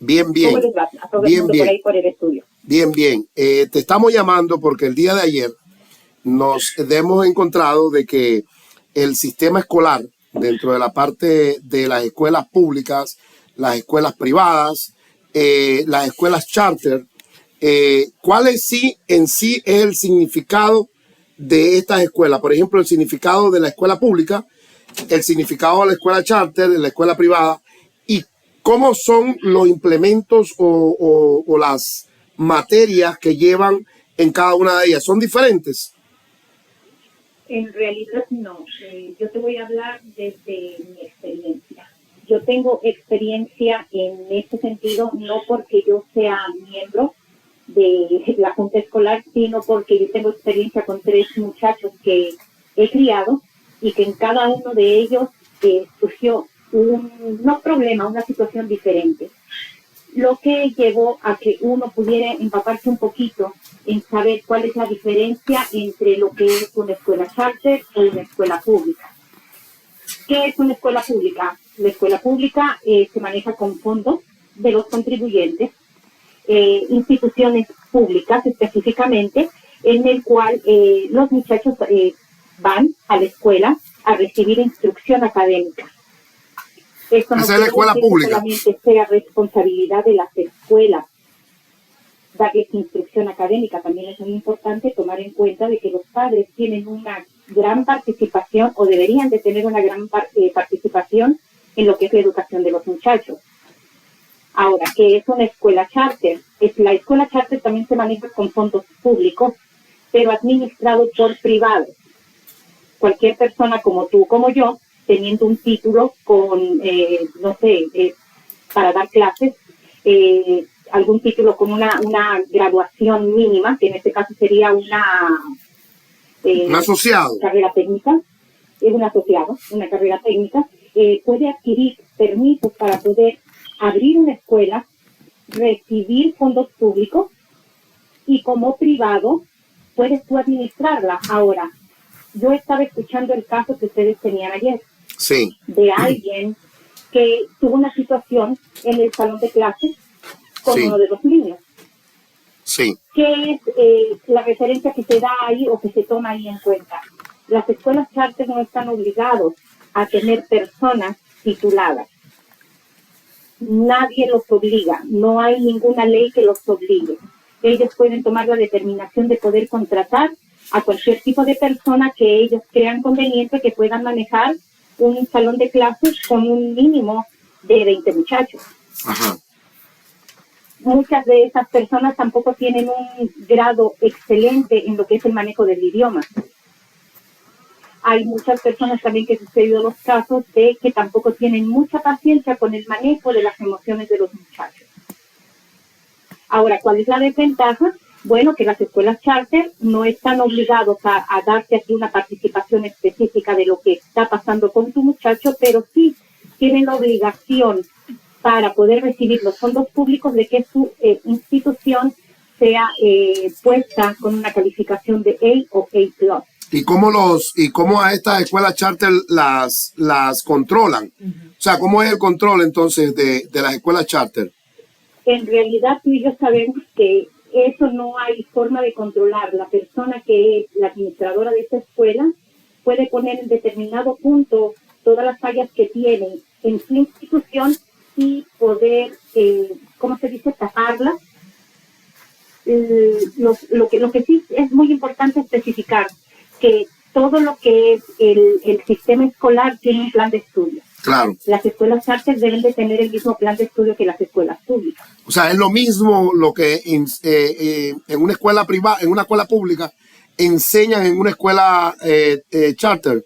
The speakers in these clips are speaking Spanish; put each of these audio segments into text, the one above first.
Bien, bien. ¿Cómo les va? A todo el Bien, mundo bien. por ahí por el estudio. Bien, bien. Te estamos llamando porque el día de ayer nos hemos encontrado de que el sistema escolar, dentro de la parte de las escuelas públicas, las escuelas privadas, las escuelas charter, ¿cuál es en sí es el significado de estas escuelas? Por ejemplo, el significado de la escuela pública, el significado de la escuela charter, de la escuela privada, y cómo son los implementos o las materias que llevan en cada una de ellas. ¿Son diferentes? En realidad no. Yo te voy a hablar desde mi experiencia. Yo tengo experiencia en este sentido, no porque yo sea miembro de la Junta Escolar, sino porque yo tengo experiencia con 3 muchachos que he criado y que en cada uno de ellos surgió no problema, una situación diferente. Lo que llevó a que uno pudiera empaparse un poquito en saber cuál es la diferencia entre lo que es una escuela charter o una escuela pública. ¿Qué es una escuela pública? La escuela pública se maneja con fondos de los contribuyentes, instituciones públicas específicamente, en el cual los muchachos van a la escuela a recibir instrucción académica. Esto no Esa es la escuela que pública. solamente sea responsabilidad de las escuelas darles instrucción académica. También es muy importante tomar en cuenta de que los padres tienen una gran participación o deberían de tener una gran participación en lo que es la educación de los muchachos. Ahora, ¿qué es una escuela charter? La escuela charter también se maneja con fondos públicos, pero administrado por privados. Cualquier persona como tú, como yo, teniendo un título con, para dar clases, algún título con una graduación mínima, que en este caso sería un asociado. Carrera técnica, es un asociado, una carrera técnica, puede adquirir permisos para poder abrir una escuela, recibir fondos públicos y como privado puedes tú administrarla. Ahora, yo estaba escuchando el caso que ustedes tenían ayer. Sí. De alguien que tuvo una situación en el salón de clases con sí. uno de los niños. Sí. ¿Qué es la referencia que se da ahí o que se toma ahí en cuenta? Las escuelas charter no están obligados a tener personas tituladas. Nadie los obliga, no hay ninguna ley que los obligue. Ellos pueden tomar la determinación de poder contratar a cualquier tipo de persona que ellos crean conveniente que puedan manejar un salón de clases con un mínimo de 20 muchachos. Ajá. Muchas de esas personas tampoco tienen un grado excelente en lo que es el manejo del idioma. Hay muchas personas también que han sucedido los casos de que tampoco tienen mucha paciencia con el manejo de las emociones de los muchachos. Ahora, ¿cuál es la desventaja? Bueno, que las escuelas charter no están obligados a darte aquí una participación específica de lo que está pasando con tu muchacho, pero sí tienen la obligación para poder recibir los fondos públicos de que su institución sea puesta con una calificación de A o A+. ¿Y cómo a estas escuelas charter las controlan? O sea, ¿cómo es el control entonces de las escuelas charter? En realidad tú y yo sabemos que eso no hay forma de controlar. La persona que es la administradora de esta escuela puede poner en determinado punto todas las fallas que tiene en su institución y poder, ¿cómo se dice?, taparlas. Lo que sí es muy importante especificar que todo lo que es el sistema escolar tiene un plan de estudio. Claro. Las escuelas charter deben de tener el mismo plan de estudio que las escuelas públicas. O sea, es lo mismo lo que en una escuela privada, en una escuela pública, enseñan en una escuela charter.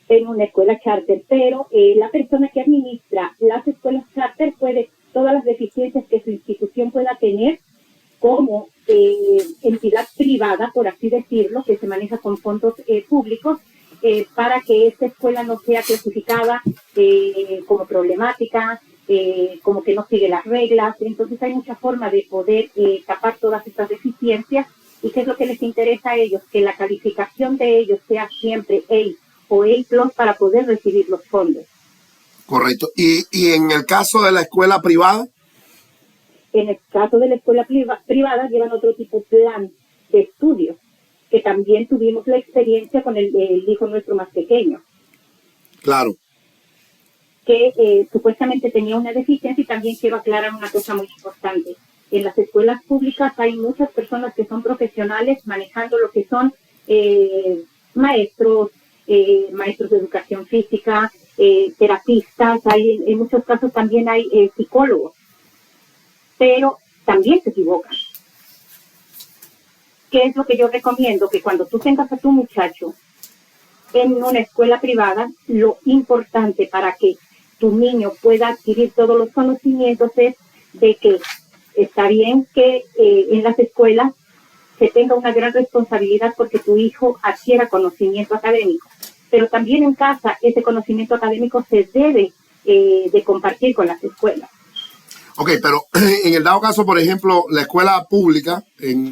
En una escuela charter, pero la persona que administra las escuelas charter puede, todas las deficiencias que su institución pueda tener como entidad privada, por así decirlo, que se maneja con fondos públicos, para que esta escuela no sea clasificada como problemática, como que no sigue las reglas. Entonces hay mucha forma de poder tapar todas estas deficiencias. ¿Y qué es lo que les interesa a ellos? Que la calificación de ellos sea siempre A o A+ para poder recibir los fondos. Correcto. ¿Y en el caso de la escuela privada? En el caso de la escuela privada, llevan otro tipo de plan de estudio, que también tuvimos la experiencia con el hijo nuestro más pequeño. Claro. Que supuestamente tenía una deficiencia. Y también quiero aclarar una cosa muy importante. En las escuelas públicas hay muchas personas que son profesionales manejando lo que son maestros, maestros de educación física, terapistas, en muchos casos también hay psicólogos, pero también se equivocan. ¿Qué es lo que yo recomiendo? Que cuando tú tengas a tu muchacho en una escuela privada, lo importante para que tu niño pueda adquirir todos los conocimientos es de que está bien que en las escuelas se tenga una gran responsabilidad porque tu hijo adquiera conocimiento académico, pero también en casa ese conocimiento académico se debe de compartir con las escuelas. Ok, pero en el dado caso, por ejemplo, la escuela pública,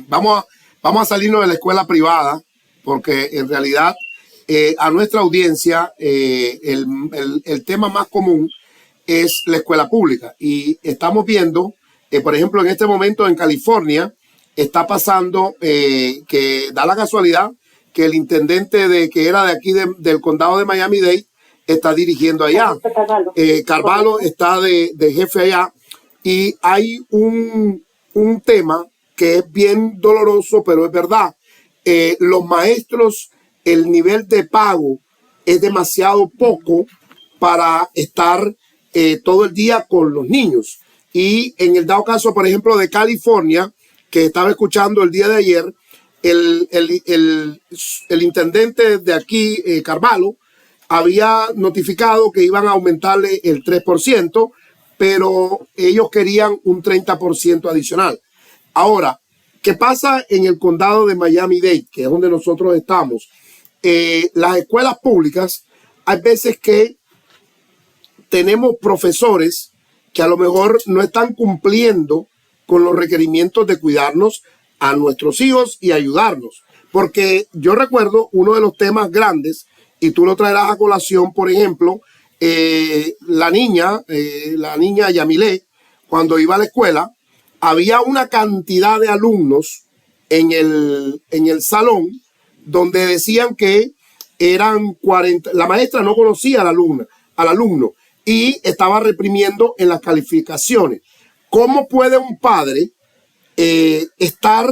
vamos a salirnos de la escuela privada, porque en realidad a nuestra audiencia el tema más común es la escuela pública. Y estamos viendo, por ejemplo, en este momento en California, está pasando que da la casualidad que el intendente que era de aquí del condado de Miami-Dade está dirigiendo allá. Carvalho está de jefe allá. Y hay un tema que es bien doloroso, pero es verdad. Los maestros, el nivel de pago es demasiado poco para estar todo el día con los niños. Y en el dado caso, por ejemplo, de California, que estaba escuchando el día de ayer, el intendente de aquí, Carvalho, había notificado que iban a aumentarle el 3%, pero ellos querían un 30% adicional. Ahora, ¿qué pasa en el condado de Miami-Dade, que es donde nosotros estamos? Las escuelas públicas, hay veces que tenemos profesores que a lo mejor no están cumpliendo con los requerimientos de cuidarnos a nuestros hijos y ayudarnos. Porque yo recuerdo uno de los temas grandes, y tú lo traerás a colación, por ejemplo, la niña Yamilé, cuando iba a la escuela, había una cantidad de alumnos en el salón donde decían que eran 40, la maestra no conocía al alumno y estaba reprimiendo en las calificaciones. ¿Cómo puede un padre estar,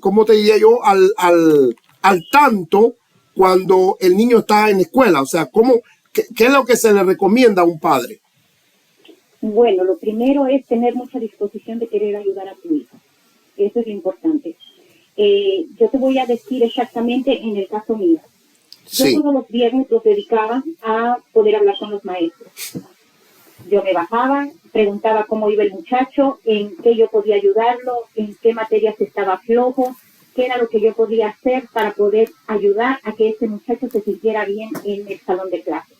cómo te diría yo, al tanto cuando el niño está en escuela? O sea, ¿qué es lo que se le recomienda a un padre? Bueno, lo primero es tener mucha disposición de querer ayudar a tu hijo. Eso es lo importante. Yo te voy a decir exactamente en el caso mío. Yo todos los viernes los dedicaba a poder hablar con los maestros. Yo me bajaba, preguntaba cómo iba el muchacho, en qué yo podía ayudarlo, en qué materias estaba flojo, qué era lo que yo podía hacer para poder ayudar a que ese muchacho se sintiera bien en el salón de clases.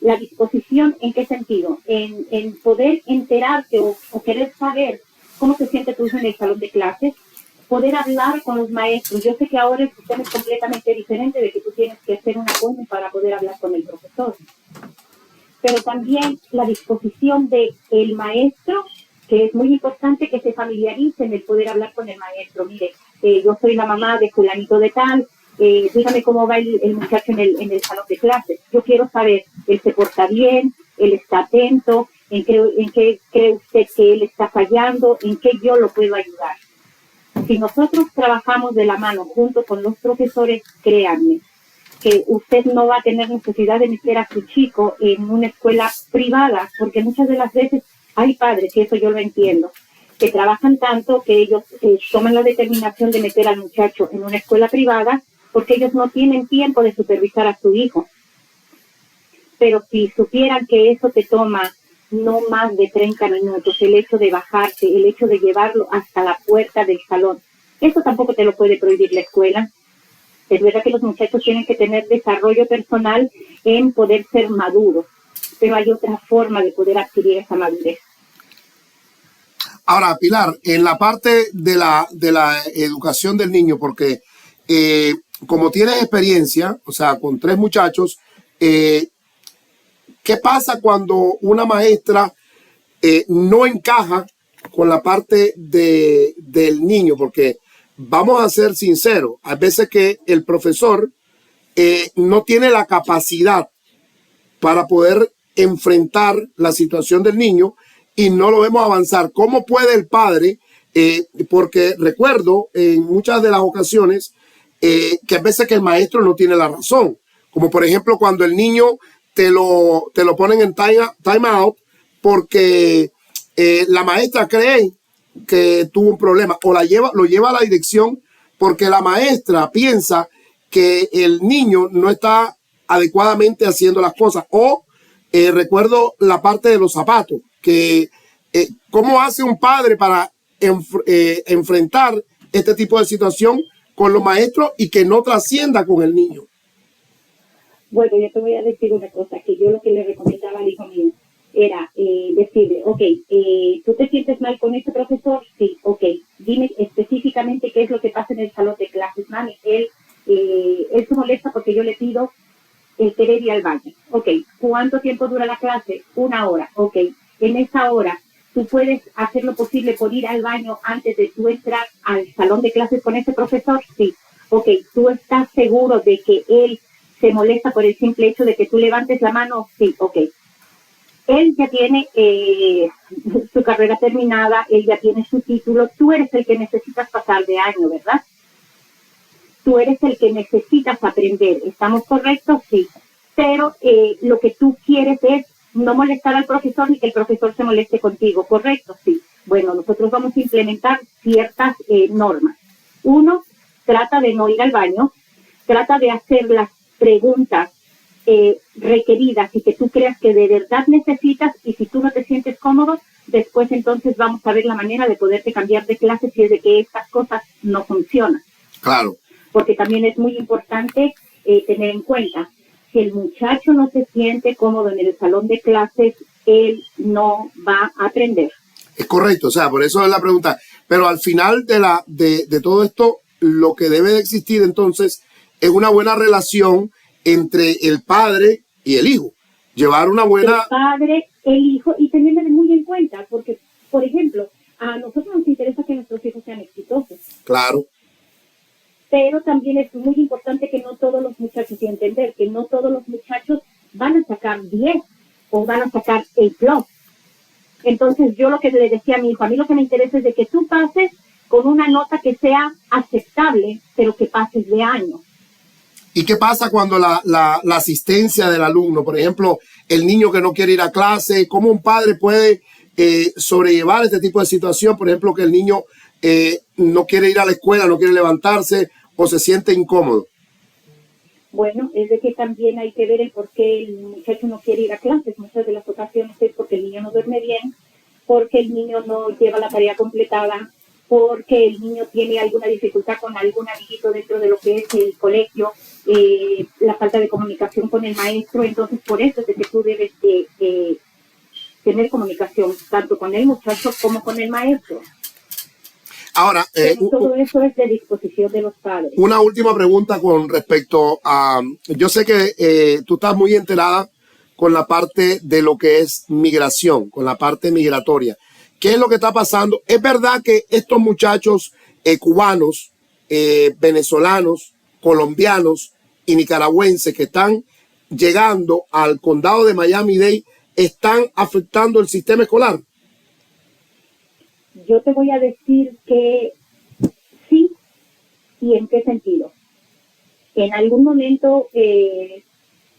La disposición, ¿en qué sentido? En poder enterarte o querer saber cómo se siente tu hijo en el salón de clases, poder hablar con los maestros. Yo sé que ahora el sistema es completamente diferente de que tú tienes que hacer un appointment para poder hablar con el profesor. Pero también la disposición del maestro, que es muy importante que se familiarice en el poder hablar con el maestro. Mire, yo soy la mamá de fulanito de tal, dígame cómo va el muchacho en el salón de clases. Yo quiero saber, él se porta bien, él está atento, en qué cree usted que él está fallando, en qué yo lo puedo ayudar. Si nosotros trabajamos de la mano junto con los profesores, créanme que usted no va a tener necesidad de meter a su chico en una escuela privada, porque muchas de las veces hay padres, y eso yo lo entiendo, que trabajan tanto que ellos toman la determinación de meter al muchacho en una escuela privada porque ellos no tienen tiempo de supervisar a su hijo. Pero si supieran que eso te toma no más de 30 minutos, el hecho de bajarse, el hecho de llevarlo hasta la puerta del salón, eso tampoco te lo puede prohibir la escuela. Es verdad que los muchachos tienen que tener desarrollo personal en poder ser maduros, pero hay otra forma de poder adquirir esa madurez. Ahora, Pilar, en la parte de la educación del niño, porque como tienes experiencia, o sea, con 3 muchachos, ¿qué pasa cuando una maestra no encaja con la parte del niño, porque vamos a ser sinceros, hay veces que el profesor no tiene la capacidad para poder enfrentar la situación del niño y no lo vemos avanzar. ¿Cómo puede el padre? Porque recuerdo en muchas de las ocasiones que a veces que el maestro no tiene la razón. Como por ejemplo cuando el niño te lo ponen en time out porque la maestra cree que tuvo un problema o lo lleva a la dirección porque la maestra piensa que el niño no está adecuadamente haciendo las cosas. O recuerdo la parte de los zapatos, que cómo hace un padre para enfrentar este tipo de situación con los maestros y que no trascienda con el niño. Bueno, yo te voy a decir una cosa, que yo lo que le recomendaba al hijo mío era decirle, ok, ¿tú te sientes mal con este profesor? Sí, ok, dime específicamente qué es lo que pasa en el salón de clases, mami. Él se molesta porque yo le pido el querer ir al baño. Ok, ¿cuánto tiempo dura la clase? 1 hora. Ok, en esa hora, ¿tú puedes hacer lo posible por ir al baño antes de tú entrar al salón de clases con ese profesor? Sí. Ok, ¿tú estás seguro de que él se molesta por el simple hecho de que tú levantes la mano? Sí. Ok. Él ya tiene su carrera terminada, él ya tiene su título, tú eres el que necesitas pasar de año, ¿verdad? Tú eres el que necesitas aprender. ¿Estamos correctos? Sí. Pero lo que tú quieres es no molestar al profesor ni que el profesor se moleste contigo. ¿Correcto? Sí. Bueno, nosotros vamos a implementar ciertas normas. 1, trata de no ir al baño, trata de hacer las preguntas requeridas y que tú creas que de verdad necesitas, y si tú no te sientes cómodo, después entonces vamos a ver la manera de poderte cambiar de clase si es de que estas cosas no funcionan. Claro. Porque también es muy importante tener en cuenta, si el muchacho no se siente cómodo en el salón de clases, él no va a aprender. Es correcto, o sea, por eso es la pregunta. Pero al final de todo esto, lo que debe de existir entonces es una buena relación entre el padre y el hijo. Llevar una buena... El padre, el hijo, y teniéndole muy en cuenta, porque, por ejemplo, a nosotros nos interesa que nuestros hijos sean exitosos. Claro. Pero también es muy importante que no todos los muchachos, y entender que no todos los muchachos van a sacar 10 o van a sacar A+. Entonces yo lo que le decía a mi hijo, a mí lo que me interesa es de que tú pases con una nota que sea aceptable, pero que pases de año. ¿Y qué pasa cuando la asistencia del alumno, por ejemplo, el niño que no quiere ir a clase, cómo un padre puede sobrellevar este tipo de situación? Por ejemplo, que el niño no quiere ir a la escuela, no quiere levantarse o se siente incómodo. Bueno, es de que también hay que ver el por qué el muchacho no quiere ir a clases. Muchas de las ocasiones es porque el niño no duerme bien, porque el niño no lleva la tarea completada, porque el niño tiene alguna dificultad con algún amiguito dentro de lo que es el colegio, la falta de comunicación con el maestro. Entonces, por eso es de que tú debes de tener comunicación tanto con el muchacho como con el maestro. Ahora, todo eso es de disposición de los padres. Una última pregunta con respecto a... Yo sé que tú estás muy enterada con la parte de lo que es migración, con la parte migratoria. ¿Qué es lo que está pasando? ¿Es verdad que estos muchachos cubanos, venezolanos, colombianos y nicaragüenses que están llegando al condado de Miami-Dade están afectando el sistema escolar? Yo te voy a decir que sí, y en qué sentido. En algún momento, en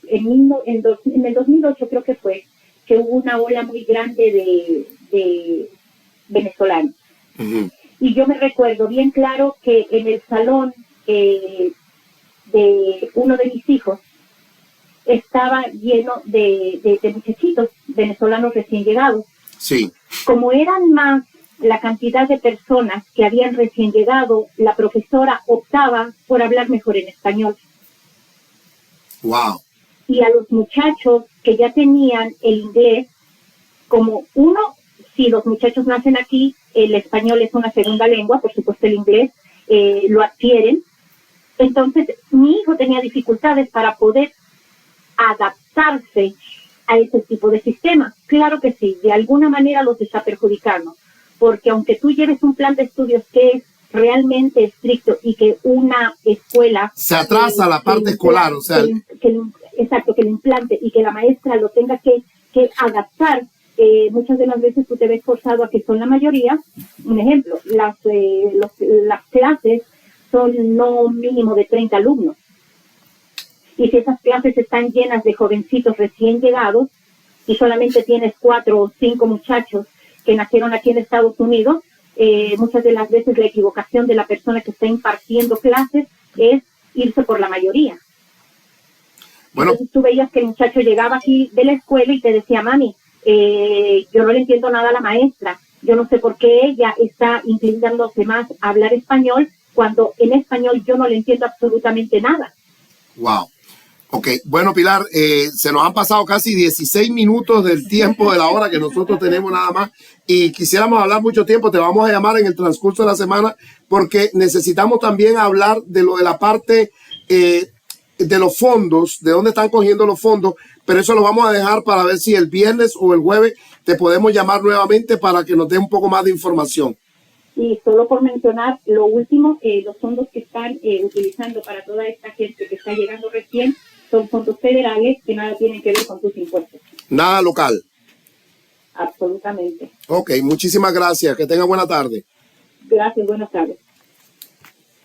el 2008 creo que fue, que hubo una ola muy grande de venezolanos. Uh-huh. Y yo me recuerdo bien claro que en el salón de uno de mis hijos estaba lleno de muchachitos venezolanos recién llegados. Sí. Como eran más la cantidad de personas que habían recién llegado, la profesora optaba por hablar mejor en español. Wow. Y a los muchachos que ya tenían el inglés, como uno, si los muchachos nacen aquí, el español es una segunda lengua, por supuesto el inglés lo adquieren. Entonces mi hijo tenía dificultades para poder adaptarse a ese tipo de sistema. Claro que sí, de alguna manera los está perjudicando, porque aunque tú lleves un plan de estudios que es realmente estricto y que una escuela se atrasa la parte escolar, o sea, exacto, que lo implante y que la maestra lo tenga que adaptar, muchas de las veces tú te ves forzado a que son la mayoría. Un ejemplo, las clases son no mínimo de 30 alumnos. Y si esas clases están llenas de jovencitos recién llegados y solamente tienes 4 o 5 muchachos que nacieron aquí en Estados Unidos, muchas de las veces la equivocación de la persona que está impartiendo clases es irse por la mayoría. Bueno. Entonces tú veías que el muchacho llegaba aquí de la escuela y te decía, mami, yo no le entiendo nada a la maestra, yo no sé por qué ella está inclinándose más a hablar español cuando en español yo no le entiendo absolutamente nada. Wow. Ok, bueno, Pilar, se nos han pasado casi 16 minutos del tiempo de la hora que nosotros tenemos nada más y quisiéramos hablar mucho tiempo. Te vamos a llamar en el transcurso de la semana porque necesitamos también hablar de lo de la parte de los fondos, de dónde están cogiendo los fondos, pero eso lo vamos a dejar para ver si el viernes o el jueves te podemos llamar nuevamente para que nos dé un poco más de información. Y solo por mencionar lo último, los fondos que están utilizando para toda esta gente que está llegando recién son fondos federales que nada tienen que ver con tus impuestos. Nada local. Absolutamente. Ok, muchísimas gracias. Que tenga buena tarde. Gracias, buenas tardes.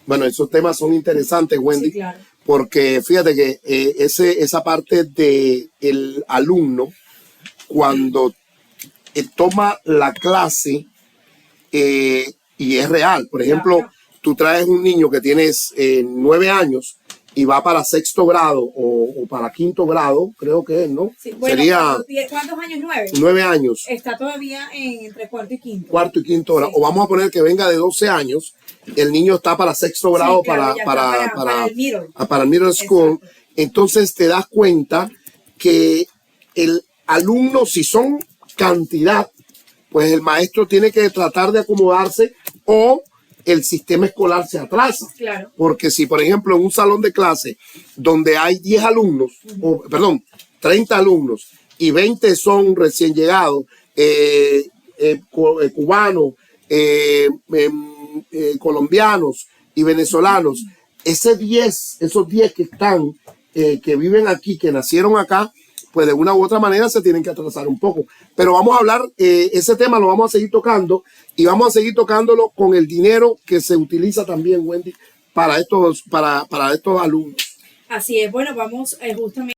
Bueno, esos temas son interesantes, Wendy, sí, claro. Porque fíjate que esa parte del alumno, cuando toma la clase y es real, por ejemplo, claro. Tú traes un niño que tienes 9 años y va para 6º grado o para 5º grado, creo que es, ¿no? Sí, bueno, sería ¿cuántos años? 9. 9 años. Está todavía entre 4º y 5º. 4º y 5º grado. Sí. O vamos a poner que venga de 12 años, el niño está para 6º grado, sí, claro, para el middle school. Exacto. Entonces te das cuenta que el alumno, si son cantidad, pues el maestro tiene que tratar de acomodarse o el sistema escolar se atrasa. Claro. Porque si, por ejemplo, en un salón de clase donde hay 10 alumnos, o, perdón, 30 alumnos y 20 son recién llegados, cubanos, colombianos y venezolanos, esos 10 que están, que viven aquí, que nacieron acá, pues de una u otra manera se tienen que atrasar un poco. Pero vamos a hablar, ese tema lo vamos a seguir tocando y vamos a seguir tocándolo con el dinero que se utiliza también, Wendy, para estos alumnos. Así es, bueno, vamos justamente